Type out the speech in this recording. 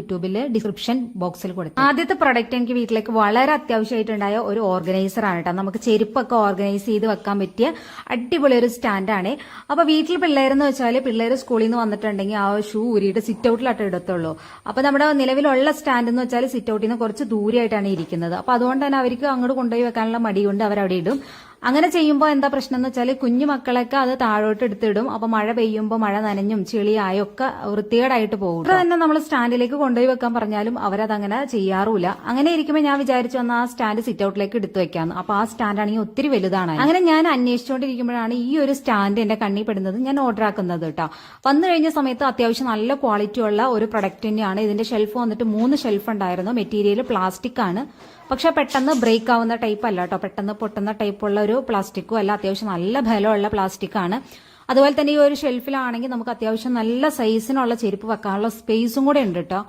യൂട്യൂബിൽ ഡിസ്ക്രിപ്ഷൻ ബോക്സിൽ കൊടുത്തു. ആദ്യത്തെ പ്രൊഡക്റ്റ് എനിക്ക് വീട്ടിലേക്ക് വളരെ അത്യാവശ്യമായിട്ടുണ്ടായ ഒരു ഓർഗനൈസർ ആണ് കേട്ടോ. നമുക്ക് ചെരുപ്പൊക്കെ ഓർഗനൈസ് ചെയ്ത് വെക്കാൻ പറ്റിയ അടിപൊളി ഒരു സ്റ്റാൻഡാണ്. അപ്പൊ വീട്ടിൽ പിള്ളേരെന്ന് വെച്ചാൽ പിള്ളേർ സ്കൂളിൽ നിന്ന് വന്നിട്ടുണ്ടെങ്കിൽ ആ ഷൂ ഊരിയിട്ട് സിറ്റ് ഔട്ടിലായിട്ട് ഇടത്തുള്ളൂ. അപ്പൊ നമ്മുടെ നിലവിലുള്ള സ്റ്റാൻഡ് എന്ന് വെച്ചാൽ സിറ്റ് ഔട്ടിൽ നിന്ന് കുറച്ച് ദൂരെയായിട്ടാണ് ഇരിക്കുന്നത്. അപ്പൊ അതുകൊണ്ട് തന്നെ അവർക്ക് അങ്ങോട്ട് കൊണ്ടുപോയി വെക്കാനുള്ള മടി കൊണ്ട് അവരവിടെ ഇടും. അങ്ങനെ ചെയ്യുമ്പോൾ എന്താ പ്രശ്നം എന്ന് വെച്ചാൽ കുഞ്ഞു മക്കളൊക്കെ അത് താഴോട്ട് എടുത്തിടും. അപ്പൊ മഴ പെയ്യുമ്പോൾ മഴ നനഞ്ഞും ചെളിയായും ഒക്കെ വൃത്തികേടായിട്ട് പോകും. ഇത് തന്നെ നമ്മൾ സ്റ്റാൻഡിലേക്ക് കൊണ്ടുപോയി വെക്കാൻ പറഞ്ഞാലും അവരതങ്ങനെ ചെയ്യാറില്ല. അങ്ങനെ ഇരിക്കുമ്പോൾ ഞാൻ വിചാരിച്ചു വന്ന ആ സ്റ്റാൻഡ് സിറ്റ് ഔട്ടിലേക്ക് എടുത്തു വെക്കാന്ന്. അപ്പൊ ആ സ്റ്റാൻഡ് ആണെങ്കിൽ ഒത്തിരി വലുതാണ്. അങ്ങനെ ഞാൻ അന്വേഷിച്ചുകൊണ്ടിരിക്കുമ്പോഴാണ് ഈ ഒരു സ്റ്റാൻഡ് എന്റെ കണ്ണിൽ പെടുന്നത്. ഞാൻ ഓർഡർ ആക്കുന്നത് കേട്ടോ. വന്നു കഴിഞ്ഞ സമയത്ത് അത്യാവശ്യം നല്ല ക്വാളിറ്റി ഉള്ള ഒരു പ്രൊഡക്റ്റ് തന്നെയാണ്. ഇതിന്റെ ഷെൽഫ് വന്നിട്ട് 3 ഷെൽഫ് ഉണ്ടായിരുന്നു. മെറ്റീരിയൽ പ്ലാസ്റ്റിക് ആണ്. പക്ഷെ പെട്ടെന്ന് ബ്രേക്ക് ആവുന്ന ടൈപ്പ് അല്ല കേട്ടോ. പെട്ടെന്ന് പൊട്ടുന്ന ടൈപ്പുള്ള ഒരു പ്ലാസ്റ്റിക്കും അല്ല. അത്യാവശ്യം നല്ല ബലമുള്ള പ്ലാസ്റ്റിക് ആണ്. അതുപോലെ തന്നെ ഈ ഒരു ഷെൽഫിലാണെങ്കിൽ നമുക്ക് അത്യാവശ്യം നല്ല സൈസിനുള്ള ചെരുപ്പ് വെക്കാനുള്ള സ്പേസും കൂടെ ഉണ്ട് കേട്ടോ.